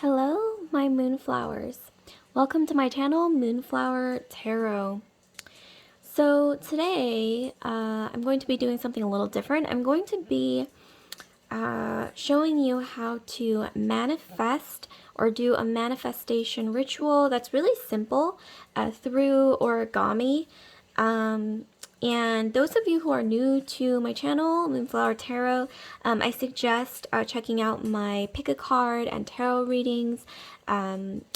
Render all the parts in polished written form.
Hello, my moonflowers. Welcome to my channel, Moonflower Tarot. So today, I'm going to be doing something a little different. I'm going to be showing you how to manifest or do a manifestation ritual that's really simple through origami. And those of you who are new to my channel, Moonflower Tarot, I suggest checking out my pick a card and tarot readings.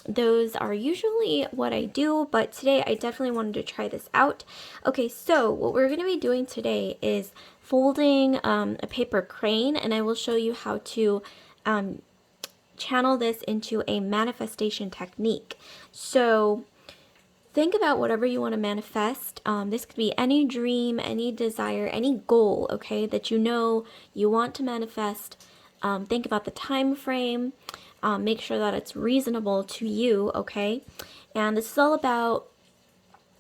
Those are usually what I do, but today I definitely wanted to try this out. Okay, so what we're going to be doing today is folding a paper crane, and I will show you how to channel this into a manifestation technique. So think about whatever you want to manifest. This could be any dream, any desire, any goal, okay, that you know you want to manifest. Think about the time frame. Make sure that it's reasonable to you, okay? And this is all about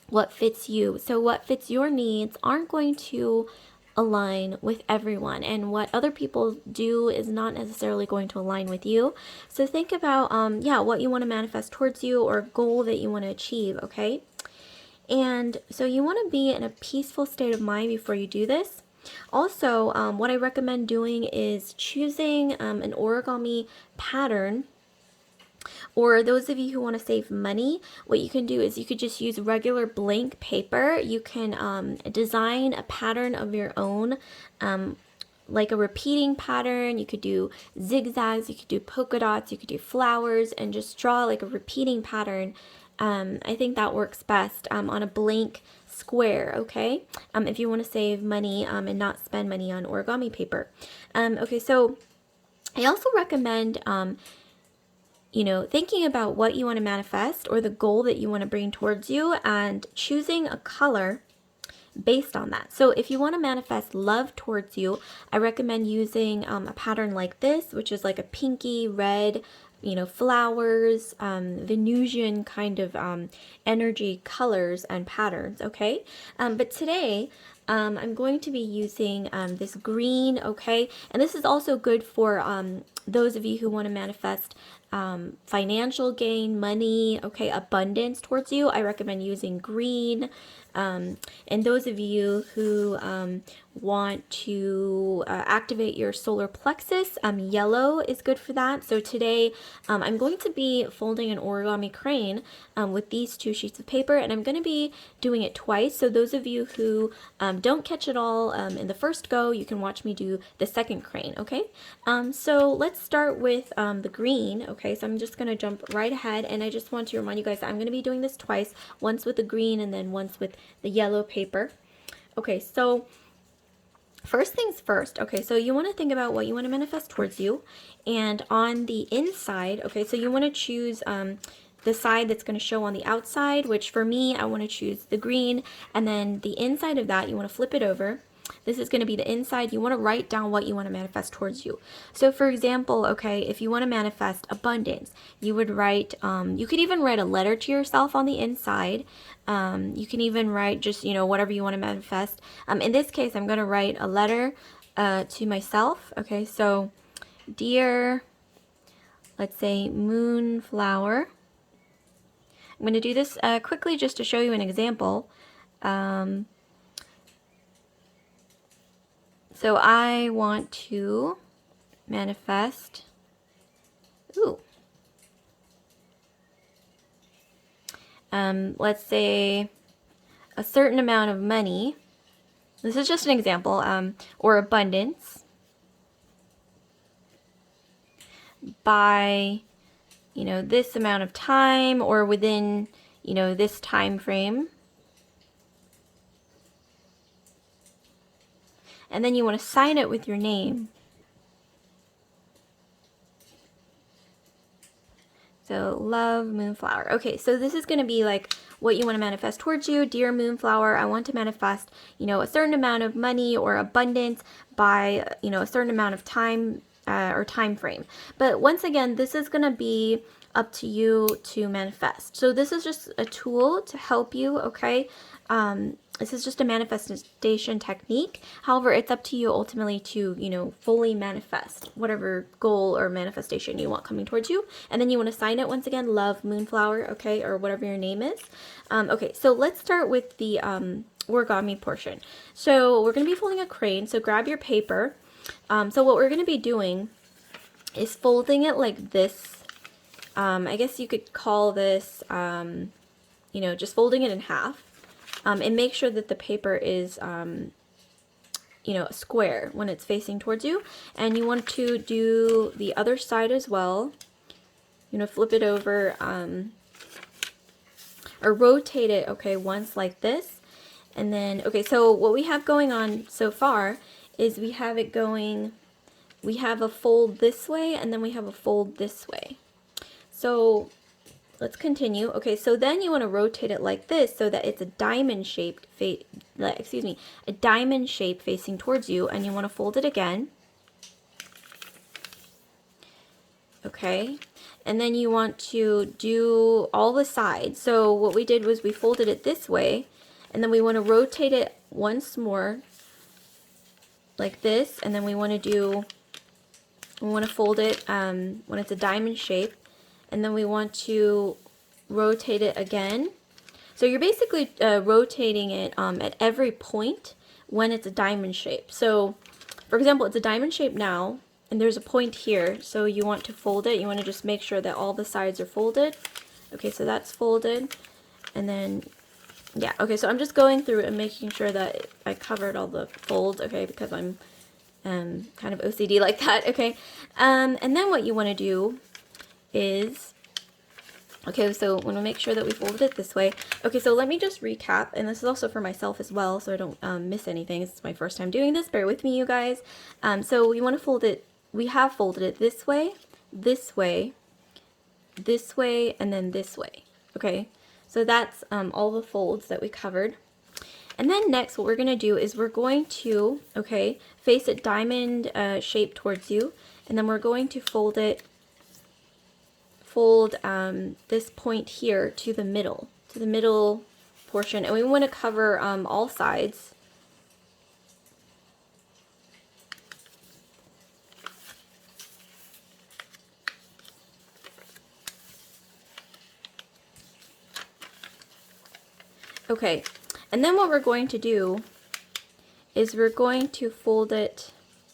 what fits you. So what fits your needs aren't going to align with everyone, and what other people do is not necessarily going to align with you. So think about what you want to manifest towards you, or a goal that you want to achieve, okay? And so you want to be in a peaceful state of mind before you do this. Also, what I recommend doing is choosing an origami pattern. Or those of you who want to save money, what you can do is you could just use regular blank paper. You can design a pattern of your own, like a repeating pattern. You could do zigzags, you could do polka dots, you could do flowers, and just draw like a repeating pattern. I think that works best on a blank square, okay? If you want to save money and not spend money on origami paper. Okay, so I also recommend thinking about what you want to manifest or the goal that you want to bring towards you, and choosing a color based on that. So if you want to manifest love towards you, I recommend using a pattern like this, which is like a pinky red, flowers, Venusian kind of energy colors and patterns, okay? But today, I'm going to be using this green, okay? And this is also good for those of you who want to manifest financial gain, money, okay, abundance towards you. I recommend using green. And those of you who want to activate your solar plexus, yellow is good for that. So today I'm going to be folding an origami crane with these two sheets of paper, and I'm going to be doing it twice. So those of you who don't catch it all in the first go, you can watch me do the second crane, okay? So let's start with the green, okay? So I'm just going to jump right ahead, and I just want to remind you guys that I'm going to be doing this twice, once with the green and then once with the yellow paper. Okay, so first things first, okay, so you want to think about what you want to manifest towards you, and on the inside, okay, so you want to choose the side that's going to show on the outside, which for me, I want to choose the green, and then the inside of that, you want to flip it over. This is going to be the inside. You want to write down what you want to manifest towards you. So for example, okay, if you want to manifest abundance, you would write, you could even write a letter to yourself on the inside. You can even write just, whatever you want to manifest. In this case, I'm going to write a letter to myself. Okay, so dear, let's say Moonflower. I'm going to do this quickly just to show you an example. So I want to manifest, let's say a certain amount of money. This is just an example, or abundance by, this amount of time, or within, this time frame. And then you want to sign it with your name. So love Moonflower. Okay, so this is going to be like what you want to manifest towards you. Dear Moonflower, I want to manifest, a certain amount of money or abundance by, a certain amount of time or time frame. But once again, this is going to be up to you to manifest. So this is just a tool to help you, okay? This is just a manifestation technique. However, it's up to you ultimately to, you know, fully manifest whatever goal or manifestation you want coming towards you. And then you want to sign it once again, Love Moonflower, okay, or whatever your name is. Okay, so let's start with the origami portion. So we're going to be folding a crane. So grab your paper. So what we're going to be doing is folding it like this. I guess you could call this, you know, just folding it in half. And make sure that the paper is, you know, square when it's facing towards you. And you want to do the other side as well. You know, flip it over, or rotate it, okay, once like this. And then, okay, so what we have going on so far is we have it going, we have a fold this way, and then we have a fold this way. So let's continue. Okay, so then you want to rotate it like this so that it's a diamond shaped a diamond shape facing towards you, and you want to fold it again. Okay, and then you want to do all the sides. So what we did was we folded it this way, and then we want to rotate it once more like this, and then we want to fold it when it's a diamond shape. And then we want to rotate it again. So you're basically rotating it at every point when it's a diamond shape. So, for example, it's a diamond shape now, and there's a point here. So you want to fold it. You want to just make sure that all the sides are folded. Okay, so that's folded. And then, yeah, okay, so I'm just going through and making sure that I covered all the folds, okay, because I'm kind of OCD like that, okay. And then what you want to do is, okay, so when we make sure that we folded it this way. Okay, so let me just recap, and this is also for myself as well, so I don't miss anything. This is my first time doing this. Bear with me, you guys. So we want to fold it. We have folded it this way, this way, this way, and then this way. Okay, so that's all the folds that we covered. And then next, what we're going to do is we're going to, okay, face it diamond shape towards you, and then we're going to fold this point here to the middle portion, and we want to cover all sides. Okay, and then what we're going to do is we're going to fold it,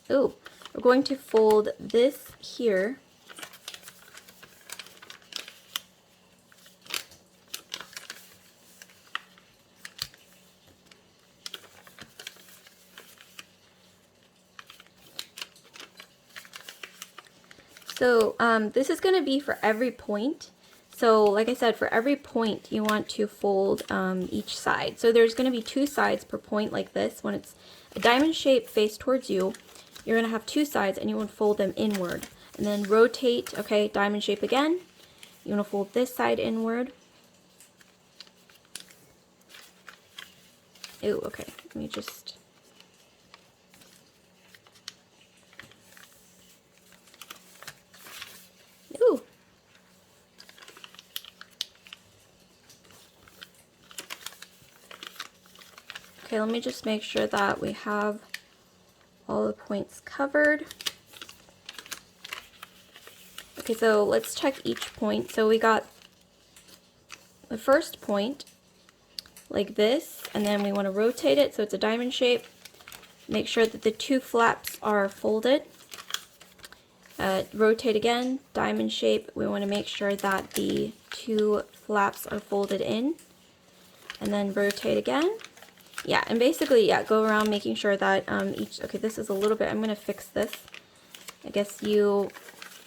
we're going to fold this here. So this is going to be for every point. So like I said, for every point you want to fold each side. So there's going to be 2 sides per point like this. When it's a diamond shape face towards you, you're going to have 2 sides, and you want to fold them inward. And then rotate, okay, diamond shape again. You want to fold this side inward. Ooh, okay, let me just... Ooh. Okay, let me just make sure that we have all the points covered. Okay, so let's check each point. So we got the first point like this, and then we want to rotate it so it's a diamond shape. Make sure that the 2 flaps are folded. Rotate again, diamond shape. We want to make sure that the 2 flaps are folded in, and then rotate again. Yeah, and basically, yeah, go around making sure that okay, this is a little bit, I'm going to fix this. I guess you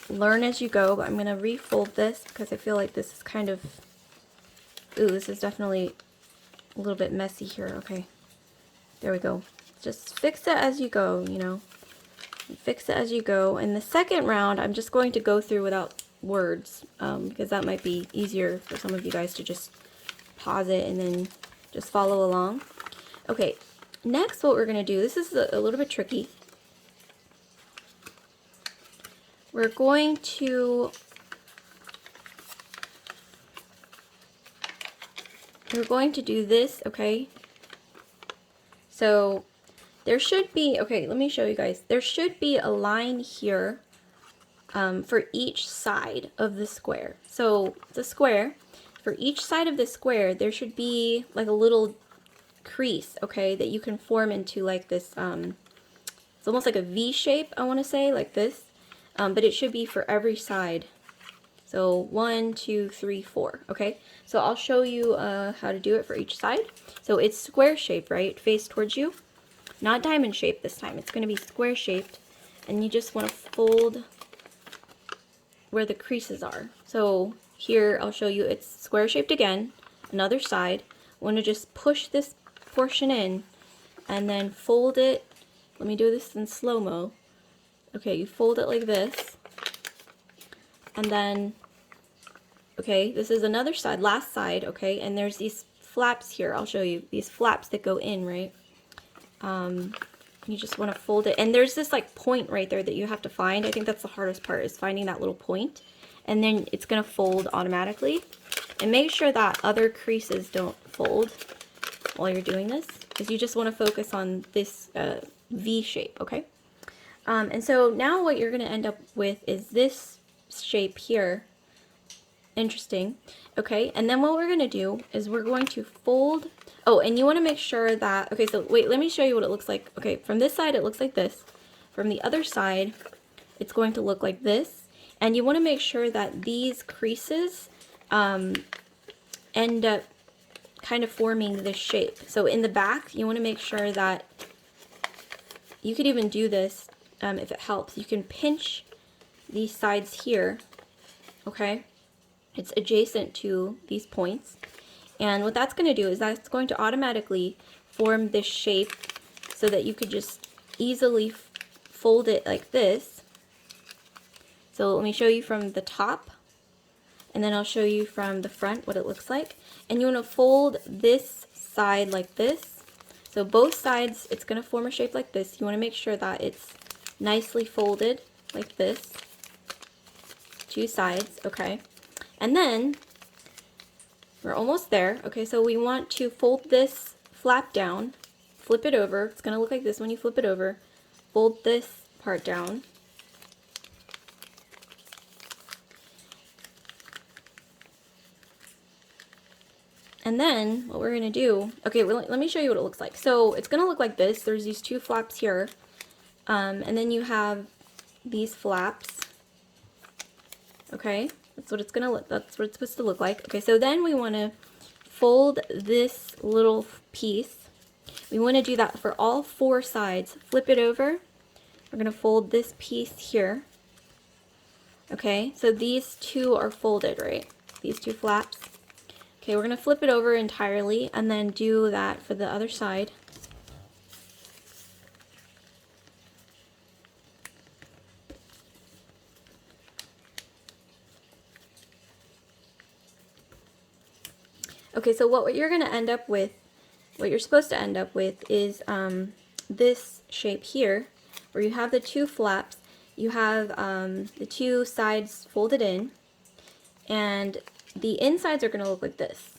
learn as you go, but I'm going to refold this because I feel like this is kind of, this is definitely a little bit messy here. Okay, there we go. Just fix it as you go, you know. Fix it as you go. In the second round, I'm just going to go through without words because that might be easier for some of you guys to just pause it and then just follow along. Okay, next what we're going to do, this is a little bit tricky. we're going to do this, okay? So there should be, okay, let me show you guys. There should be a line here for each side of the square. So the square, for each side of the square, there should be like a little crease, okay, that you can form into like this, it's almost like a V shape, I want to say, like this, but it should be for every side. So 1, 2, 3, 4, okay? So I'll show you how to do it for each side. So it's square shaped, right? Face towards you. Not diamond shaped this time. It's going to be square shaped. And you just want to fold where the creases are. So here I'll show you it's square shaped again. Another side. I want to just push this portion in and then fold it. Let me do this in slow-mo. Okay, you fold it like this. And then, okay, this is another side, last side, okay, and there's these flaps here. I'll show you these flaps that go in, right? You just want to fold it, and there's this like point right there that you have to find. I think that's the hardest part, is finding that little point, and then it's going to fold automatically. And make sure that other creases don't fold while you're doing this, because you just want to focus on this V shape, okay? And so now what you're going to end up with is this shape here. Interesting. Okay, and then what we're going to do is we're going to fold. Oh, and you want to make sure that, okay, so wait, let me show you what it looks like. Okay, from this side it looks like this. From the other side it's going to look like this. And you want to make sure that these creases end up kind of forming this shape. So in the back you want to make sure that, you could even do this if it helps. You can pinch these sides here, okay? It's adjacent to these points. And what that's going to do is that's going to automatically form this shape so that you could just easily fold it like this. So let me show you from the top, and then I'll show you from the front what it looks like. And you want to fold this side like this. So both sides, it's going to form a shape like this. You want to make sure that it's nicely folded like this. Two sides, okay? And then we're almost there. Okay, so we want to fold this flap down, flip it over. It's going to look like this when you flip it over. Fold this part down. And then what we're going to do, okay, well, let me show you what it looks like. So it's going to look like this. There's these two flaps here. And then you have these flaps. Okay, that's what it's going to look, that's what it's supposed to look like. Okay, so then we want to fold this little piece. We want to do that for all four sides. Flip it over. We're going to fold this piece here. Okay, so these two are folded, right? These two flaps. Okay, we're going to flip it over entirely and then do that for the other side. Okay, so what you're going to end up with, what you're supposed to end up with is this shape here, where you have the two flaps, you have the two sides folded in, and the insides are going to look like this.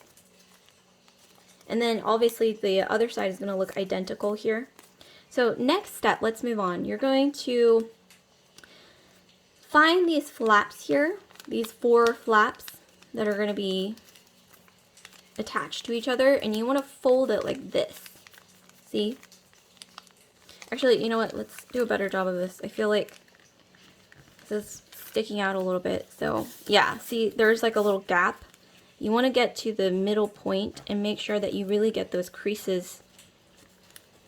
And then obviously the other side is going to look identical here. So next step, let's move on. You're going to find these flaps here, these four flaps that are going to be attached to each other, and you want to fold it like this. See? Actually, you know what? Let's do a better job of this. I feel like this is sticking out a little bit. So yeah, see, there's like a little gap. You want to get to the middle point and make sure that you really get those creases.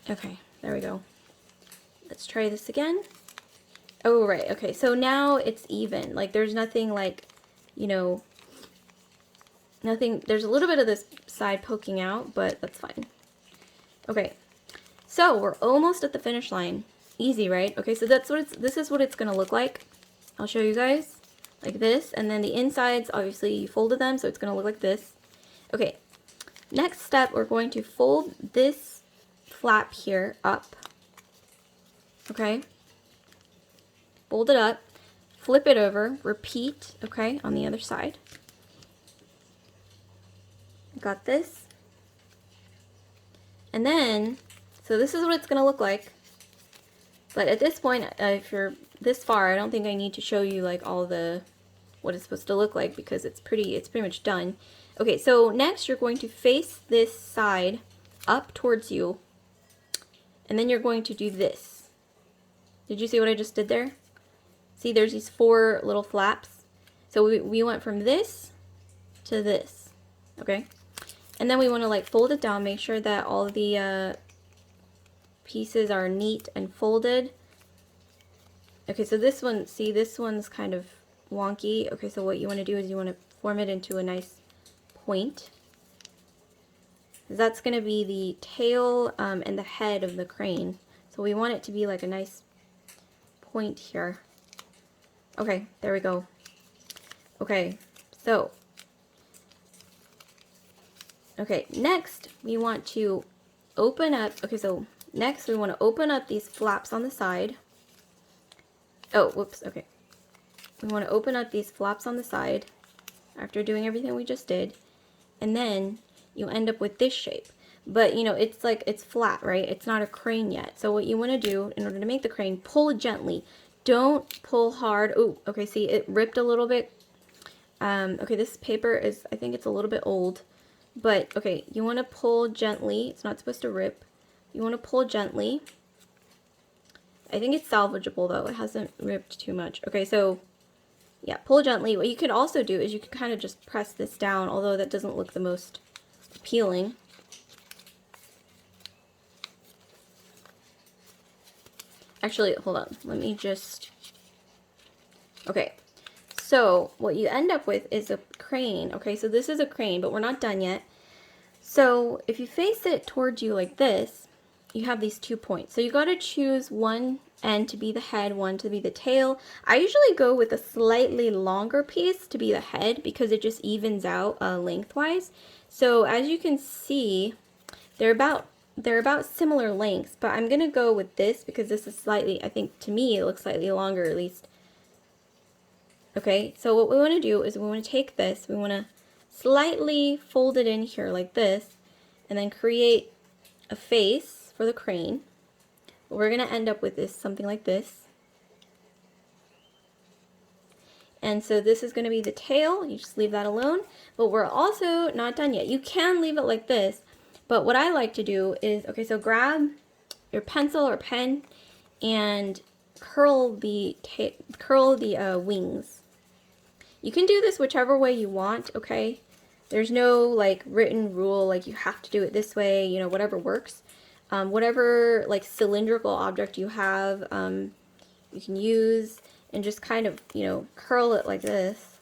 Okay, there we go. Let's try this again. Oh, right. Okay, so now it's even. Like, there's nothing like, you know, nothing. There's a little bit of this side poking out, but that's fine. Okay, so we're almost at the finish line. Easy, right? Okay, so that's what this is what it's going to look like. I'll show you guys like this, and then the insides, obviously you folded them, so it's going to look like this. Okay, next step, we're going to fold this flap here up. Okay, fold it up, flip it over, repeat, okay, on the other side. Got this. And then, so this is what it's going to look like. But at this point, if you're this far, I don't think I need to show you like all the, what it's supposed to look like, because it's pretty much done. Okay, so next you're going to face this side up towards you, and then you're going to do this. Did you see what I just did there? See, there's these 4 little flaps. So we went from this to this, okay? And then we want to like fold it down, make sure that all the pieces are neat and folded. Okay, so this one, see, this one's kind of wonky. Okay, so what you want to do is you want to form it into a nice point. That's going to be the tail and the head of the crane. So we want it to be like a nice point here. Okay, there we go. Okay, so, okay, next we want to open up, okay, so next we want to open up these flaps on the side. Oh, whoops, okay. We want to open up these flaps on the side after doing everything we just did, and then you end up with this shape. But, you know, it's like, it's flat, right? It's not a crane yet. So what you want to do, in order to make the crane, pull gently. Don't pull hard. Oh, okay, see, it ripped a little bit. Okay, this paper is, I think it's a little bit old. But, okay, you want to pull gently. It's not supposed to rip. You want to pull gently. I think it's salvageable, though. It hasn't ripped too much. Okay, so, yeah, pull gently. What you could also do is you could kind of just press this down, although that doesn't look the most appealing. Actually, hold on. Let me just... Okay. So, what you end up with is a crane. Okay, so this is a crane, but we're not done yet. So, if you face it towards you like this, you have these 2 points. So, you got to choose one end to be the head, one to be the tail. I usually go with a slightly longer piece to be the head because it just evens out lengthwise. So, as you can see, they're about similar lengths, but I'm going to go with this because this is slightly, I think to me, it looks slightly longer at least. Okay, so what we want to do is we want to take this, we want to slightly fold it in here like this, and then create a face for the crane. We're going to end up with this, something like this. And so this is going to be the tail, you just leave that alone, but we're also not done yet. You can leave it like this, but what I like to do is, okay, so grab your pencil or pen and curl the wings. You can do this whichever way you want, okay? There's no like written rule, like you have to do it this way, you know, whatever works. Whatever like cylindrical object you have, you can use and just kind of, you know, curl it like this.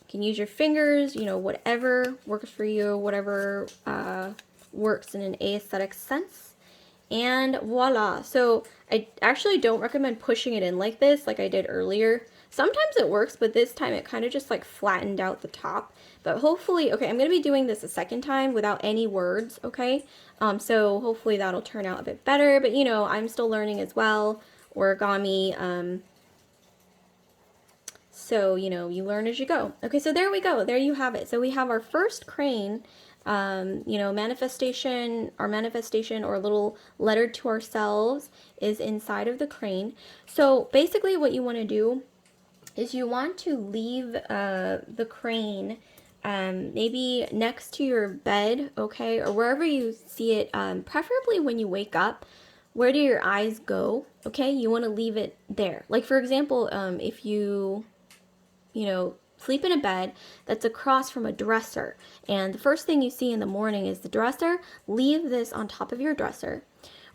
You can use your fingers, you know, whatever works for you, whatever works in an aesthetic sense. And voila. So I actually don't recommend pushing it in like this like I did earlier. Sometimes it works, but this time it kind of just like flattened out the top. But hopefully, okay, I'm going to be doing this a second time without any words, okay? So hopefully that'll turn out a bit better. But, you know, I'm still learning as well, origami. So, you know, you learn as you go. Okay, so there we go. There you have it. So we have our first crane. You know, manifestation, our manifestation or little letter to ourselves is inside of the crane. So basically what you want to do is you want to leave the crane maybe next to your bed, okay, or wherever you see it, preferably when you wake up. Where do your eyes go? Okay, you want to leave it there. Like for example, if you know, sleep in a bed that's across from a dresser, and the first thing you see in the morning is the dresser, leave this on top of your dresser.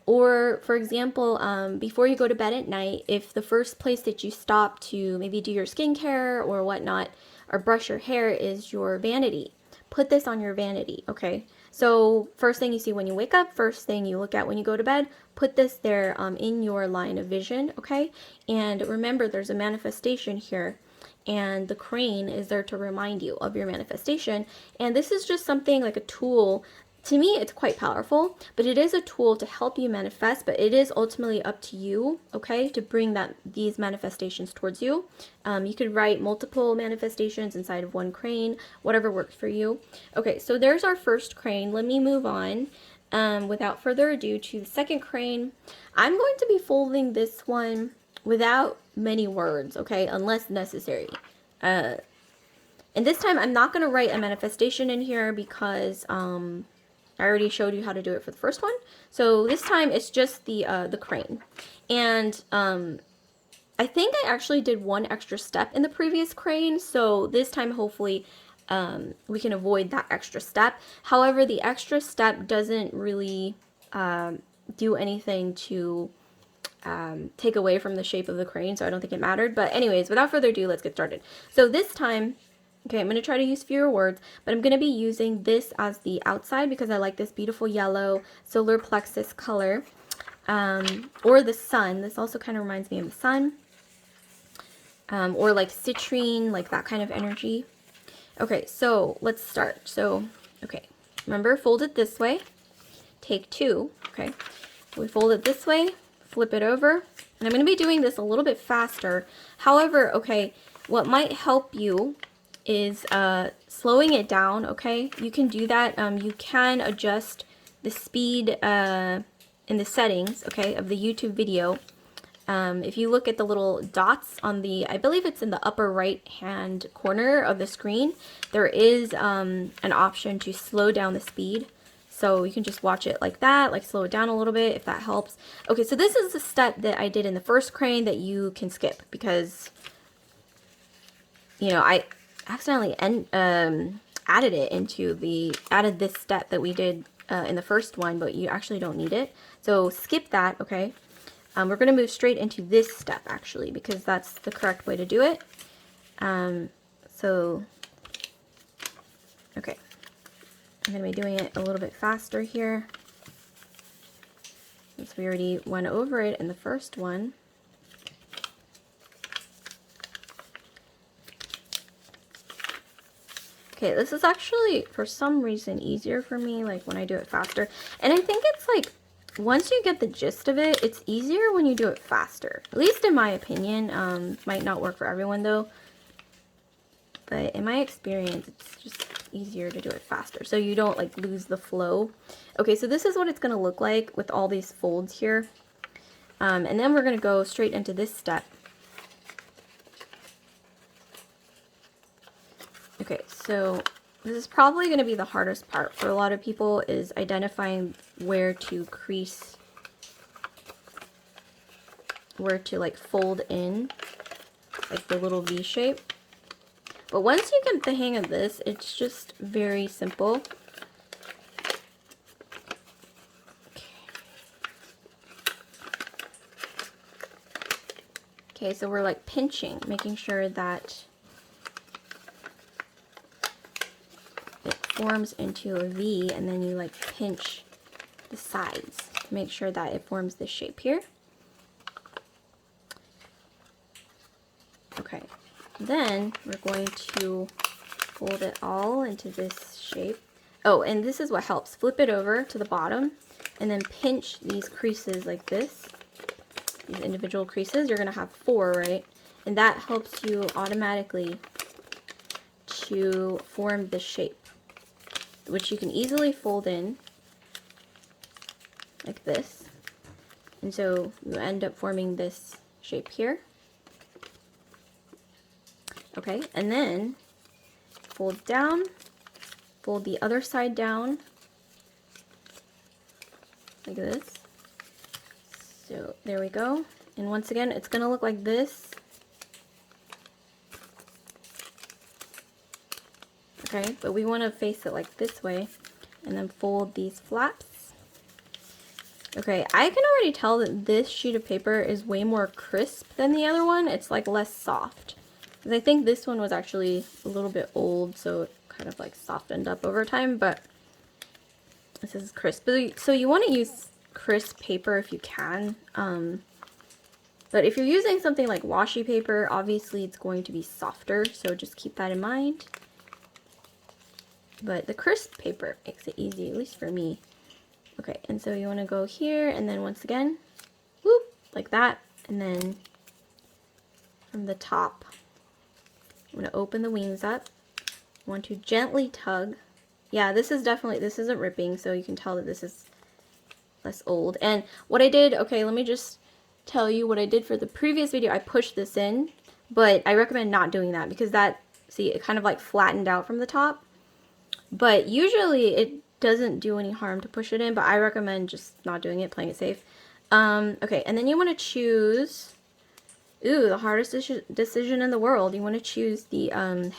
Or, for example, before you go to bed at night, if the first place that you stop to maybe do your skincare or whatnot, or brush your hair is your vanity, put this on your vanity, okay? So, first thing you see when you wake up, first thing you look at when you go to bed, put this there in your line of vision, okay? And remember, there's a manifestation here. And the crane is there to remind you of your manifestation. And this is just something like a tool to me, it's quite powerful, but it is a tool to help you manifest, but it is ultimately up to you, okay, to bring these manifestations towards you. You could write multiple manifestations inside of one crane, whatever works for you. Okay, so there's our first crane. Let me move on without further ado to the second crane. I'm going to be folding this one without many words, okay, unless necessary. And this time I'm not going to write a manifestation in here because I already showed you how to do it for the first one. So this time it's just the crane. And I think I actually did one extra step in the previous crane. So this time hopefully we can avoid that extra step. However, the extra step doesn't really do anything to take away from the shape of the crane. So I don't think it mattered. But anyways, without further ado, let's get started. So this time, okay, I'm going to try to use fewer words, but I'm going to be using this as the outside because I like this beautiful yellow solar plexus color, or the sun. This also kind of reminds me of the sun, or like citrine, like that kind of energy. Okay, so let's start. So, okay, remember, fold it this way, take two, okay, we fold it this way, flip it over, and I'm going to be doing this a little bit faster. However, okay, what might help you is slowing it down, okay? You can do that. You can adjust the speed in the settings, okay, of the YouTube video. If you look at the little dots on the, I believe it's in the upper right hand corner of the screen, there is an option to slow down the speed. So you can just watch it like that, like slow it down a little bit if that helps. Okay, so this is the step that I did in the first crane that you can skip because, you know, I accidentally added this step that we did in the first one, but you actually don't need it. So skip that, okay? We're going to move straight into this step actually because that's the correct way to do it. So, okay. I'm going to be doing it a little bit faster here since we already went over it in the first one. Okay, this is actually, for some reason, easier for me, like, when I do it faster. And I think it's, like, once you get the gist of it, it's easier when you do it faster. At least in my opinion. Might not work for everyone, though. But in my experience, it's just easier to do it faster, so you don't, like, lose the flow. Okay, so this is what it's going to look like with all these folds here. And then we're going to go straight into this step. Okay, so this is probably going to be the hardest part for a lot of people, is identifying where to crease, where to like fold in, like the little V shape. But once you get the hang of this, it's just very simple. Okay, so we're like pinching, making sure that it forms into a V, and then you like pinch the sides to make sure that it forms this shape here. Okay, then we're going to fold it all into this shape. Oh, and this is what helps. Flip it over to the bottom and then pinch these creases like this. These individual creases. You're going to have 4, right? And that helps you automatically to form the shape, which you can easily fold in like this. And so you end up forming this shape here. Okay, and then fold down, fold the other side down like this. So there we go. And once again, it's going to look like this. Okay, but we want to face it like this way and then fold these flaps. Okay, I can already tell that this sheet of paper is way more crisp than the other one. It's like less soft. Because I think this one was actually a little bit old, so it kind of like softened up over time, but this is crisp. So you want to use crisp paper if you can. But if you're using something like washi paper, obviously it's going to be softer, so just keep that in mind. but the crisp paper makes it easy, at least for me. Okay, and so you want to go here, and then once again, whoop, like that, and then from the top, I'm going to open the wings up. You want to gently tug. Yeah, this isn't ripping, so you can tell that this is less old. And what I did, okay, let me just tell you what I did for the previous video. I pushed this in, but I recommend not doing that because that, see, it kind of like flattened out from the top. But usually it doesn't do any harm to push it in, but I recommend just not doing it, playing it safe. Okay, and then you want to choose, ooh, the hardest decision in the world. You want to choose the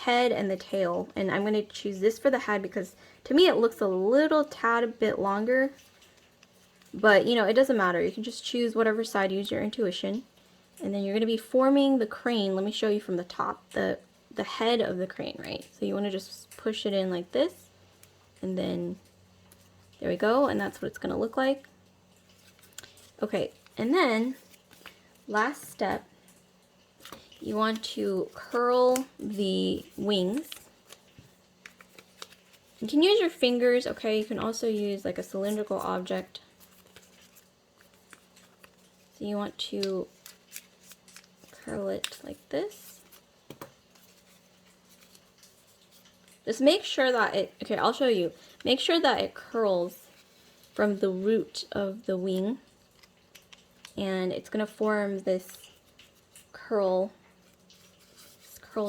head and the tail. And I'm going to choose this for the head because to me it looks a little tad a bit longer. But, you know, it doesn't matter. You can just choose whatever side, use your intuition. And then you're going to be forming the crane. Let me show you from the top, the head of the crane, right? So you want to just push it in like this. And then, there we go. And that's what it's going to look like. Okay, and then, last step, you want to curl the wings. You can use your fingers, okay? You can also use like a cylindrical object. So you want to curl it like this. Just make sure that it, okay, I'll show you. Make sure that it curls from the root of the wing. And it's going to form this curl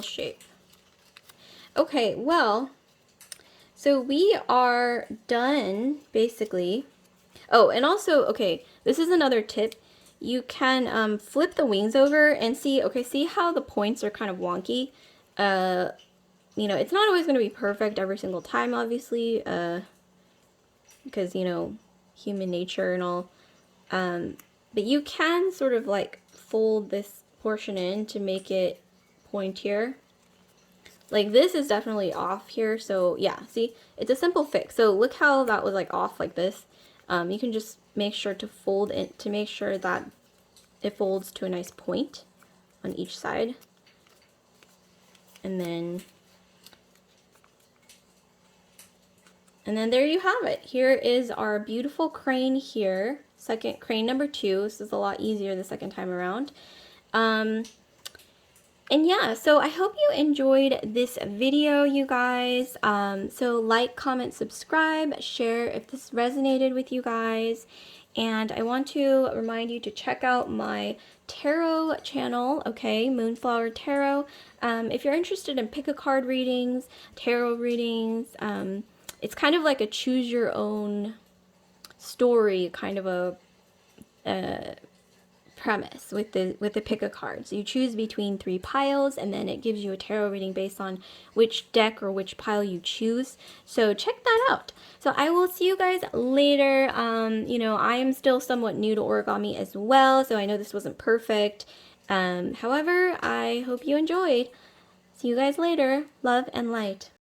shape. Okay, well, so we are done, basically. Oh, and also, okay, this is another tip. You can flip the wings over and see, okay, see how the points are kind of wonky? You know, it's not always going to be perfect every single time, obviously, because, you know, human nature and all. But you can sort of like fold this portion in to make it pointier. Like this is definitely off here, so yeah, see, it's a simple fix. So look how that was like off like this. You can just make sure to fold it to make sure that it folds to a nice point on each side. And then there you have it. Here is our beautiful crane here. Crane number 2. This is a lot easier the second time around. And yeah, so I hope you enjoyed this video, you guys. So like, comment, subscribe, share if this resonated with you guys. And I want to remind you to check out my tarot channel, okay, Moonflower Tarot. If you're interested in pick-a-card readings, tarot readings, it's kind of like a choose your own story kind of a premise with the pick a card. So you choose between 3 piles and then it gives you a tarot reading based on which deck or which pile you choose. So check that out. So I will see you guys later. You know, I am still somewhat new to origami as well, so I know this wasn't perfect. However, I hope you enjoyed. See you guys later. Love and light.